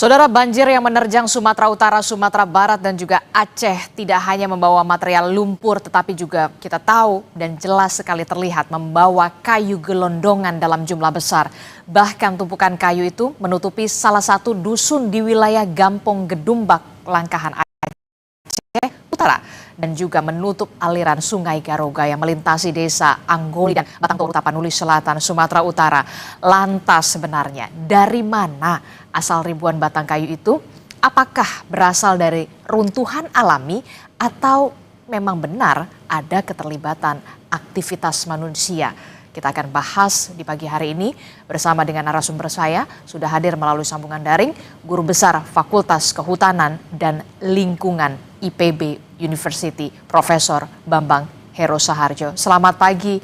Saudara, banjir yang menerjang Sumatera Utara, Sumatera Barat, dan juga Aceh tidak hanya membawa material lumpur, tetapi juga kita tahu dan jelas sekali terlihat membawa kayu gelondongan dalam jumlah besar. Bahkan tumpukan kayu itu menutupi salah satu dusun di wilayah Gampong Gedumbak, Langkahan Aceh Utara, dan juga menutup aliran Sungai Garoga yang melintasi desa Anggoli dan Batang Toru, Tapanuli Selatan, Sumatera Utara. Lantas sebenarnya dari mana asal ribuan batang kayu itu? Apakah berasal dari runtuhan alami atau memang benar ada keterlibatan aktivitas manusia? Kita akan bahas di pagi hari ini bersama dengan narasumber saya. Sudah hadir melalui sambungan daring Guru Besar Fakultas Kehutanan dan Lingkungan IPB University, Profesor Bambang Hero Saharjo. Selamat pagi,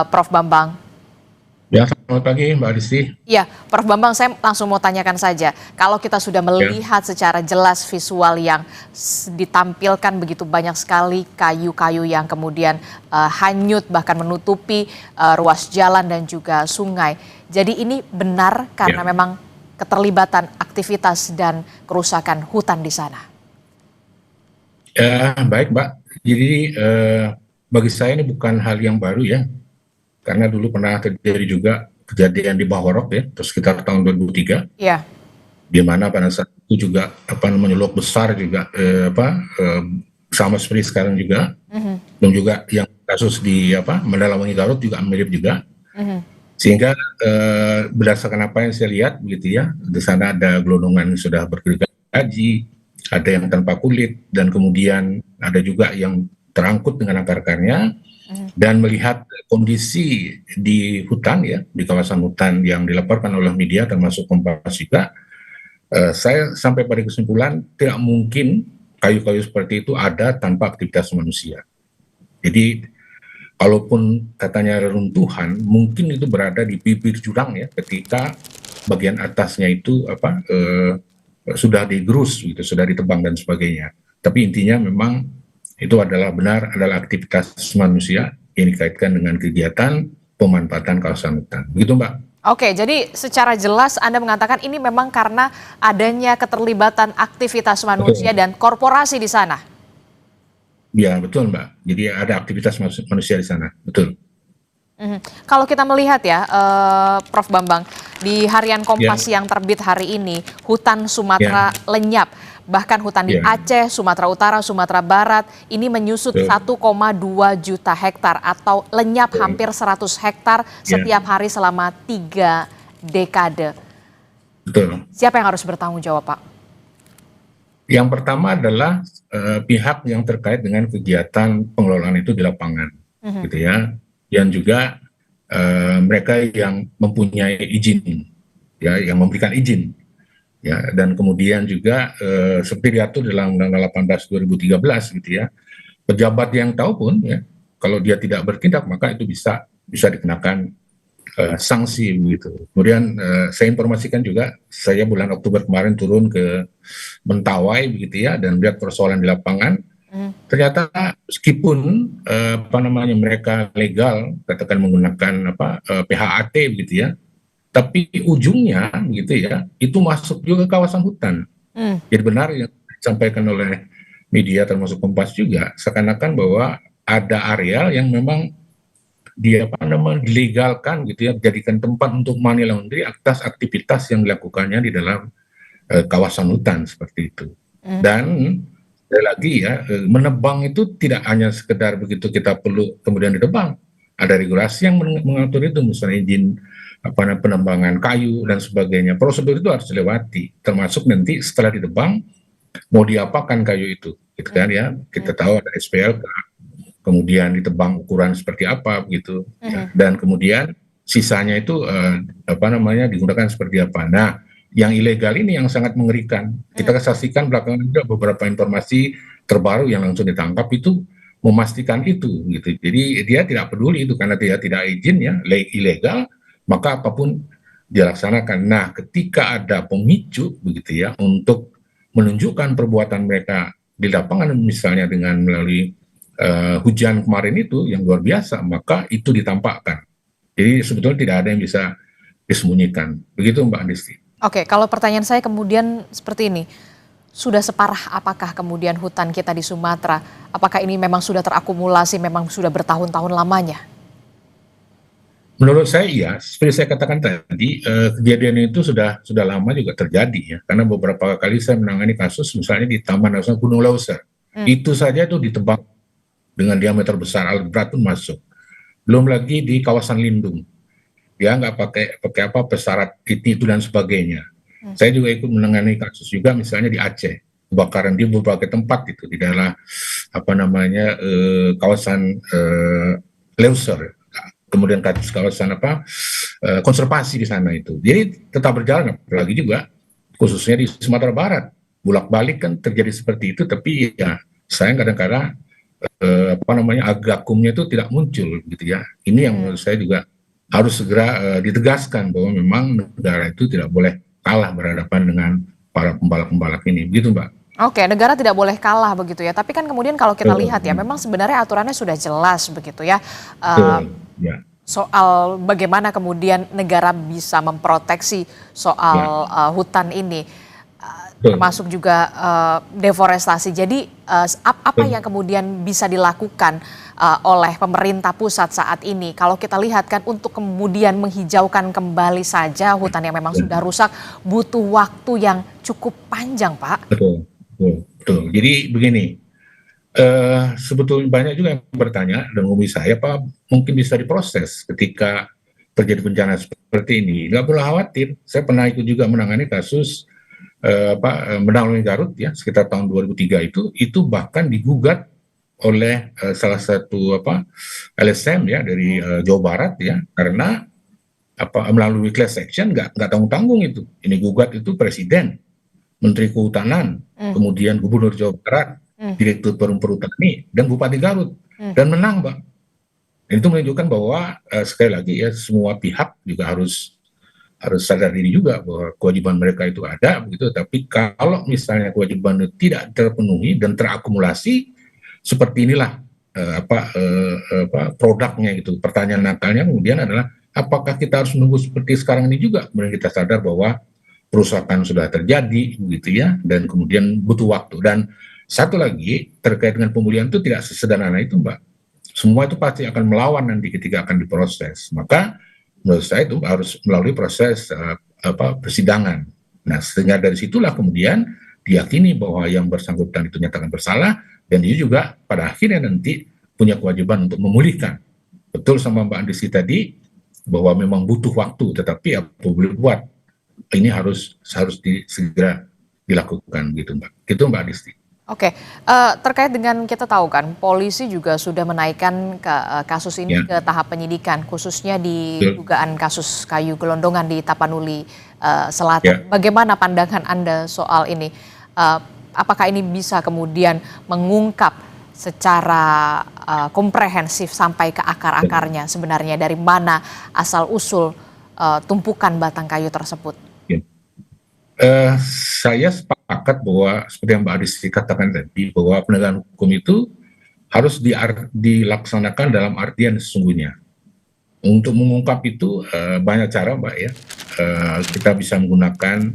Prof. Bambang. Ya, selamat pagi Mbak Adisti. Ya, Prof. Bambang, saya langsung mau tanyakan saja. Kalau kita sudah melihat secara jelas visual yang ditampilkan begitu banyak sekali kayu-kayu yang kemudian hanyut bahkan menutupi ruas jalan dan juga sungai. Jadi ini benar karena memang keterlibatan aktivitas dan kerusakan hutan di sana. Baik Mbak, jadi bagi saya ini bukan hal yang baru ya. Karena dulu pernah terjadi juga kejadian di Bahorok ya, sekitar tahun 2003, di mana pada saat itu juga luap besar juga sama seperti sekarang juga, dan juga yang kasus di Mandalawangi Garut juga mirip juga, sehingga berdasarkan apa yang saya lihat begitu ya, di sana ada gelondongan yang sudah bergergaji, ada yang tanpa kulit, dan kemudian ada juga yang terangkut dengan akar-akarnya. Dan melihat kondisi di hutan ya, di kawasan hutan yang dilaporkan oleh media termasuk Kompas juga, saya sampai pada kesimpulan tidak mungkin kayu-kayu seperti itu ada tanpa aktivitas manusia. Jadi kalaupun katanya reruntuhan, mungkin itu berada di bibir jurang ya, ketika bagian atasnya itu sudah digerus gitu, sudah ditebang dan sebagainya. Tapi intinya memang itu adalah aktivitas manusia yang dikaitkan dengan kegiatan pemanfaatan kawasan hutan. Begitu Mbak. Oke, jadi secara jelas Anda mengatakan ini memang karena adanya keterlibatan aktivitas manusia dan korporasi di sana. Ya betul Mbak, jadi ada aktivitas manusia di sana, betul. Kalau kita melihat ya, Prof. Bambang, di harian Kompas yang terbit hari ini, hutan Sumatera lenyap. Bahkan hutan di Aceh, Sumatera Utara, Sumatera Barat, ini menyusut 1,2 juta hektar atau lenyap hampir 100 hektar setiap hari selama 3 dekade. Betul. Siapa yang harus bertanggung jawab, Pak? Yang pertama adalah pihak yang terkait dengan kegiatan pengelolaan itu di lapangan, gitu ya. Dan juga mereka yang mempunyai izin, ya, yang memberikan izin, ya, dan kemudian juga seperti diatur dalam Undang-Undang 18 2013, gitu ya, pejabat yang tahu pun, ya, kalau dia tidak bertindak maka itu bisa dikenakan sanksi, begitu. Kemudian saya informasikan juga, saya bulan Oktober kemarin turun ke Mentawai, begitu ya, dan melihat persoalan di lapangan. Ternyata meskipun mereka legal, katakan menggunakan PHAT begitu ya, tapi ujungnya gitu ya, itu masuk juga ke kawasan hutan. Jadi benar yang disampaikan oleh media termasuk Kompas juga, seakan-akan bahwa ada areal yang memang dilegalkan gitu ya, dijadikan tempat untuk money laundry atas aktivitas yang dilakukannya di dalam kawasan hutan seperti itu. Dan sekali lagi ya, menebang itu tidak hanya sekedar begitu kita perlu kemudian ditebang. Ada regulasi yang mengatur itu, misalnya izin penebangan kayu dan sebagainya. Prosedur itu harus dilewati, termasuk nanti setelah ditebang mau diapakan kayu itu, gitu kan ya. Kita tahu ada SPLK, kemudian ditebang ukuran seperti apa begitu, dan kemudian sisanya itu digunakan seperti apa. Nah, yang ilegal ini yang sangat mengerikan. Kita saksikan belakangan juga beberapa informasi terbaru yang langsung ditangkap itu memastikan itu, gitu. Jadi dia tidak peduli itu karena dia tidak izin ya, ilegal, maka apapun dilaksanakan. Nah, ketika ada pemicu begitu ya untuk menunjukkan perbuatan mereka di lapangan, misalnya dengan melalui hujan kemarin itu yang luar biasa, maka itu ditampakkan. Jadi sebetulnya tidak ada yang bisa disembunyikan. Begitu Mbak Adisti. Oke, kalau pertanyaan saya kemudian seperti ini, sudah separah apakah kemudian hutan kita di Sumatera? Apakah ini memang sudah terakumulasi, memang sudah bertahun-tahun lamanya? Menurut saya iya, seperti saya katakan tadi, kejadian itu sudah lama juga terjadi ya, karena beberapa kali saya menangani kasus misalnya di Taman Nasional Gunung Leuser, itu saja itu ditebang dengan diameter besar, alat berat pun masuk. Belum lagi di kawasan lindung, dia nggak pakai apa pesawat itu dan sebagainya. Saya juga ikut menangani kasus juga misalnya di Aceh, kebakaran di berbagai tempat itu di daerah apa namanya kawasan Leuser, kemudian kawasan apa konservasi di sana itu. Jadi tetap berjalan, apalagi juga khususnya di Sumatera Barat. Bolak-balik kan terjadi seperti itu, tapi ya saya kadang-kadang apa namanya agakumnya itu tidak muncul gitu ya. Ini yang menurut saya juga harus segera ditegaskan bahwa memang negara itu tidak boleh kalah berhadapan dengan para pembalap-pembalap ini, gitu Mbak. Oke, negara tidak boleh kalah begitu ya. Tapi kan kemudian kalau kita lihat ya, memang sebenarnya aturannya sudah jelas begitu ya. Ya. Soal bagaimana kemudian negara bisa memproteksi soal hutan ini, termasuk juga deforestasi. Jadi apa yang kemudian bisa dilakukan oleh pemerintah pusat saat ini? Kalau kita lihat kan untuk kemudian menghijaukan kembali saja hutan yang memang sudah rusak, butuh waktu yang cukup panjang, Pak. Betul. Jadi begini, sebetulnya banyak juga yang bertanya dan hubungi saya, Pak, mungkin bisa diproses ketika terjadi bencana seperti ini. Nggak perlu khawatir. Saya pernah ikut juga menangani kasus Menanggung Garut ya sekitar tahun 2003 itu bahkan digugat oleh salah satu LSM ya dari Jawa Barat ya karena melalui class action nggak tanggung-tanggung itu. Ini gugat itu Presiden, Menteri Kehutanan, kemudian Gubernur Jawa Barat, Direktur Perhutani, dan Bupati Garut, dan menang, Pak. Dan itu menunjukkan bahwa sekali lagi ya semua pihak juga harus sadar diri juga bahwa kewajiban mereka itu ada, begitu. Tapi kalau misalnya kewajiban itu tidak terpenuhi dan terakumulasi, seperti inilah produknya gitu. Pertanyaan nakalnya kemudian adalah apakah kita harus menunggu seperti sekarang ini juga? Kemudian kita sadar bahwa perusakan sudah terjadi begitu ya dan kemudian butuh waktu. Dan satu lagi terkait dengan pemulihan itu tidak sesederhana itu, Mbak. Semua itu pasti akan melawan nanti ketika akan diproses. Maka menurut saya itu harus melalui proses persidangan. Nah, sehingga dari situlah kemudian diyakini bahwa yang bersangkutan itu nyatakan bersalah dan dia juga pada akhirnya nanti punya kewajiban untuk memulihkan. Betul sama Mbak Andisi tadi bahwa memang butuh waktu, tetapi apa boleh buat ini harus segera dilakukan gitu Mbak. Gitu Mbak Adisti. Oke, terkait dengan kita tahu kan polisi juga sudah menaikkan kasus ini ke tahap penyidikan khususnya di dugaan kasus kayu gelondongan di Tapanuli Selatan. Bagaimana pandangan Anda soal ini? Apakah ini bisa kemudian mengungkap secara komprehensif sampai ke akar-akarnya sebenarnya dari mana asal usul tumpukan batang kayu tersebut? Saya sepakat bahwa seperti yang Mbak Adisti katakan tadi bahwa penegakan hukum itu harus dilaksanakan dalam artian sesungguhnya. Untuk mengungkap itu banyak cara Mbak ya. Kita bisa menggunakan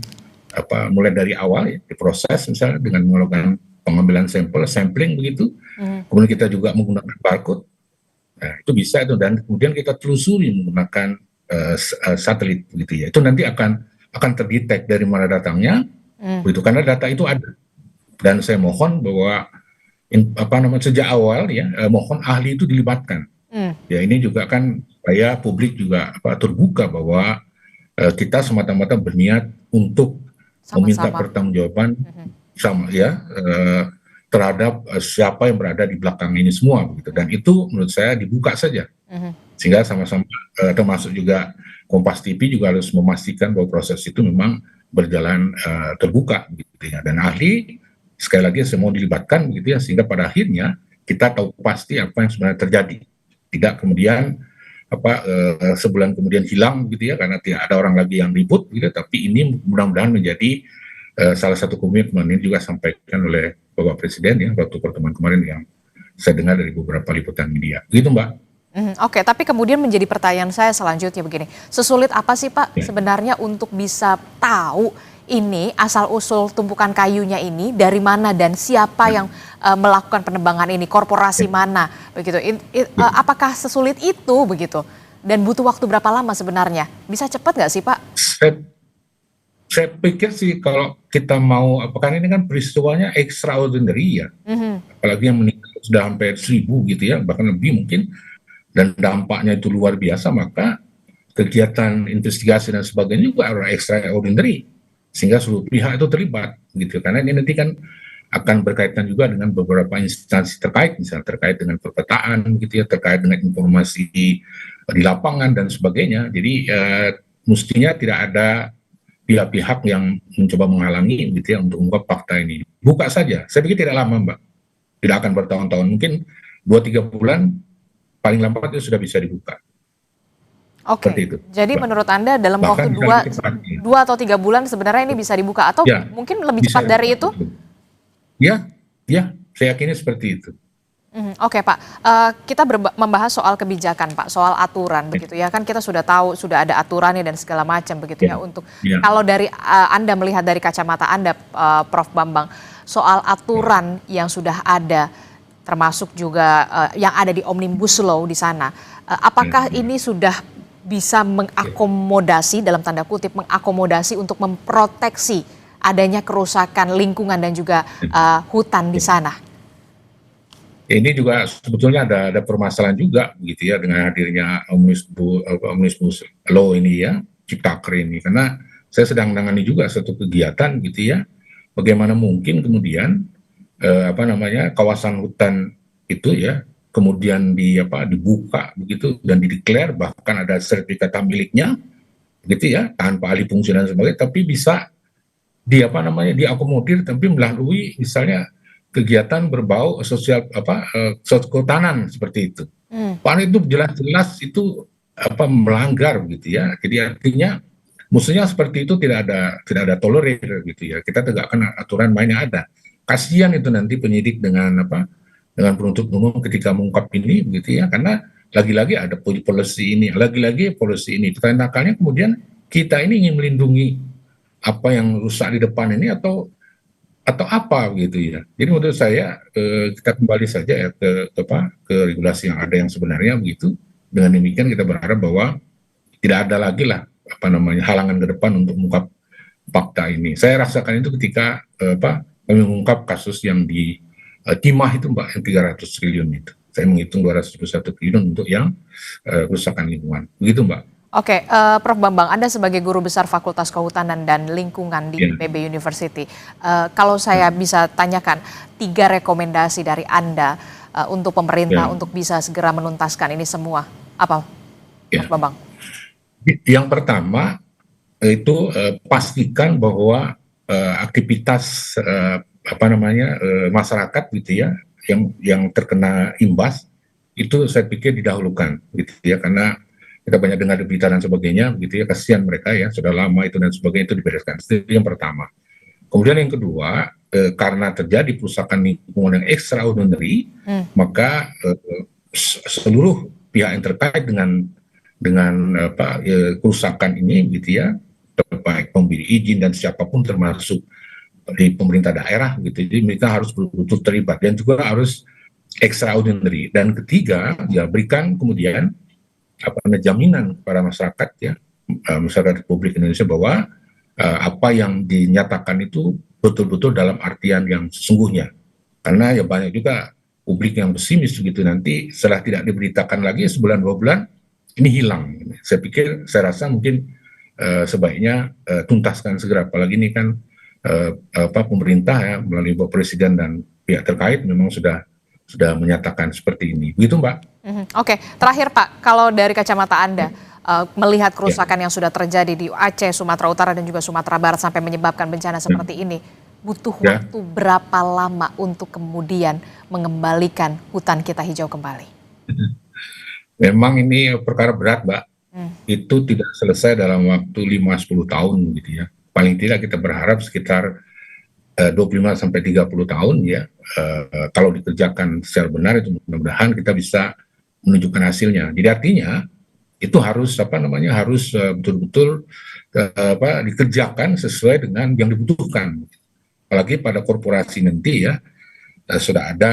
mulai dari awal ya, diproses misalnya dengan melakukan pengambilan sampling begitu. Kemudian kita juga menggunakan barcode. Nah, itu bisa itu dan kemudian kita telusuri menggunakan satelit gitu ya. Itu nanti akan terdetek dari mana datangnya, begitu karena data itu ada. Dan saya mohon bahwa sejak awal ya mohon ahli itu dilibatkan. Ya ini juga kan supaya publik juga terbuka bahwa kita semata-mata berniat untuk meminta pertanggungjawaban sama ya terhadap siapa yang berada di belakang ini semua begitu. Dan itu menurut saya dibuka saja. Sehingga sama-sama termasuk juga Kompas TV juga harus memastikan bahwa proses itu memang berjalan terbuka gitu ya. Dan ahli sekali lagi semua dilibatkan gitu ya sehingga pada akhirnya kita tahu pasti apa yang sebenarnya terjadi. Tidak kemudian sebulan kemudian hilang gitu ya karena tidak ada orang lagi yang ribut gitu, tapi ini mudah-mudahan menjadi salah satu komitmen ini juga sampaikan oleh Bapak Presiden ya waktu pertemuan kemarin yang saya dengar dari beberapa liputan media. Gitu Mbak. Oke, tapi kemudian menjadi pertanyaan saya selanjutnya begini, sesulit apa sih Pak Ya. sebenarnya untuk bisa tahu ini asal-usul tumpukan kayunya ini dari mana dan siapa yang melakukan penebangan ini, korporasi mana, begitu. Apakah sesulit itu begitu? Dan butuh waktu berapa lama sebenarnya? Bisa cepat nggak sih Pak? Saya pikir sih kalau kita mau, apakah ini kan peristiwanya extraordinary ya, apalagi yang meninggal sudah hampir 1.000 gitu ya, bahkan lebih mungkin, dan dampaknya itu luar biasa, maka kegiatan investigasi dan sebagainya juga harus extraordinary, sehingga seluruh pihak itu terlibat gitu, karena ini nanti kan akan berkaitan juga dengan beberapa instansi terkait, misalnya terkait dengan perpetaan gitu ya, terkait dengan informasi di lapangan dan sebagainya. Jadi mestinya tidak ada pihak-pihak yang mencoba menghalangi gitu ya untuk mengungkap fakta ini. Buka saja, saya pikir tidak lama Mbak, tidak akan bertahun-tahun, mungkin 2-3 bulan paling lambat itu sudah bisa dibuka. Oke, Seperti itu, jadi Mbak. menurut Anda dalam Bahkan waktu bisa lebih cepat, ya. 2 atau 3 bulan sebenarnya ini bisa dibuka atau Ya, mungkin lebih bisa cepat dari itu? Ya, saya yakin seperti itu. Oke Pak, kita membahas soal kebijakan Pak, soal aturan begitu ya, kan kita sudah tahu sudah ada aturannya dan segala macam begitu ya, untuk kalau dari Anda melihat dari kacamata Anda Prof Bambang, soal aturan yang sudah ada termasuk juga yang ada di Omnibus Law di sana, apakah ini sudah bisa mengakomodasi, dalam tanda kutip mengakomodasi untuk memproteksi adanya kerusakan lingkungan dan juga hutan di sana? Ini juga sebetulnya ada permasalahan juga gitu ya dengan hadirnya Omnibus Law ini ya, Ciptaker ini, karena saya sedang menangani juga satu kegiatan gitu ya, bagaimana mungkin kemudian kawasan hutan itu ya kemudian dibuka begitu dan dideklar, bahkan ada sertifikat miliknya gitu ya, tanpa alih fungsi dan sebagainya, tapi bisa diakomodir tapi melalui misalnya kegiatan berbau sosial kehutanan seperti itu. Padahal itu jelas-jelas itu melanggar gitu ya. Jadi artinya mestinya seperti itu tidak ada tolerir gitu ya. Kita tegakkan aturan mainnya ada. Kasihan itu nanti penyidik dengan penuntut umum ketika mengungkap ini gitu ya, karena lagi-lagi ada polisi ini, lagi-lagi polisi ini. Nakalnya kemudian kita ini ingin melindungi apa yang rusak di depan ini atau apa gitu ya. Jadi menurut saya kita kembali saja ya ke regulasi yang ada yang sebenarnya begitu. Dengan demikian kita berharap bahwa tidak ada lagi lah halangan ke depan untuk mengungkap fakta ini. Saya rasakan itu ketika mengungkap kasus yang di Timah itu Mbak, yang 300 triliun itu. Saya menghitung 221 triliun untuk yang kerusakan lingkungan. Begitu Mbak. Oke, Prof Bambang, Anda sebagai Guru Besar Fakultas Kehutanan dan Lingkungan di IPB University, kalau saya bisa tanyakan 3 rekomendasi dari Anda untuk pemerintah untuk bisa segera menuntaskan ini semua, apa, Prof Bambang? Yang pertama itu pastikan bahwa aktivitas masyarakat gitu ya, yang terkena imbas itu saya pikir didahulukan gitu ya, karena kita banyak dengar di berita dan sebagainya gitu ya, kasihan mereka ya, sudah lama itu dan sebagainya, itu dibereskan. Itu yang pertama. Kemudian yang kedua, karena terjadi perusakan lingkungan yang extraordinary, maka seluruh pihak yang terkait dengan kerusakan ini gitu ya, baik pemberi izin dan siapapun termasuk di pemerintah daerah gitu, jadi mereka harus betul-betul terlibat dan juga harus extraordinary. Dan ketiga, ya berikan kemudian jaminan kepada masyarakat ya, masyarakat Republik Indonesia bahwa apa yang dinyatakan itu betul-betul dalam artian yang sesungguhnya, karena ya banyak juga publik yang pesimis begitu, nanti setelah tidak diberitakan lagi sebulan 2 bulan ini hilang. Saya rasa mungkin sebaiknya tuntaskan segera, apalagi ini kan pemerintah ya melalui Bapak Presiden dan pihak terkait memang sudah menyatakan seperti ini. Begitu Mbak. Oke, terakhir Pak, kalau dari kacamata Anda melihat kerusakan yang sudah terjadi di Aceh, Sumatera Utara dan juga Sumatera Barat sampai menyebabkan bencana seperti ini, butuh waktu berapa lama untuk kemudian mengembalikan hutan kita hijau kembali? Memang ini perkara berat Mbak. Itu tidak selesai dalam waktu 5-10 tahun gitu ya. Paling tidak kita berharap sekitar 25-30 tahun ya, kalau dikerjakan secara benar itu mudah-mudahan kita bisa menunjukkan hasilnya. Jadi artinya itu harus harus betul-betul dikerjakan sesuai dengan yang dibutuhkan. Apalagi pada korporasi nanti ya sudah ada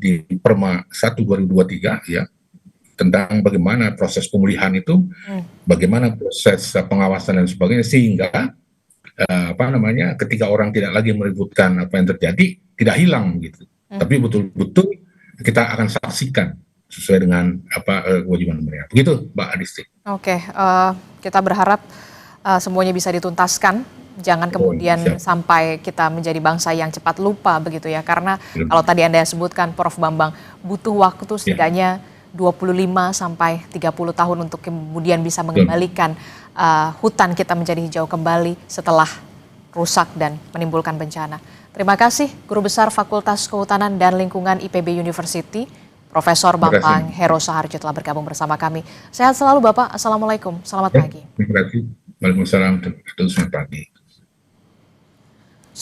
di Perma 1 2023 ya tentang bagaimana proses pemulihan itu, bagaimana proses pengawasan dan sebagainya, sehingga ketika orang tidak lagi meributkan apa yang terjadi, tidak hilang gitu. Tapi betul-betul kita akan saksikan sesuai dengan kewajiban mereka. Begitu, Mbak Adisti. Oke, kita berharap semuanya bisa dituntaskan. Jangan kemudian sampai kita menjadi bangsa yang cepat lupa begitu ya. Karena kalau tadi Anda sebutkan, Prof. Bambang, butuh waktu setidaknya 25 sampai 30 tahun untuk kemudian bisa mengembalikan hutan kita menjadi hijau kembali setelah rusak dan menimbulkan bencana. Terima kasih Guru Besar Fakultas Kehutanan dan Lingkungan IPB University, Profesor Bambang Hero Saharjo telah bergabung bersama kami. Sehat selalu Bapak. Assalamualaikum. Selamat pagi. Terima kasih. Waalaikumsalam. Selamat pagi.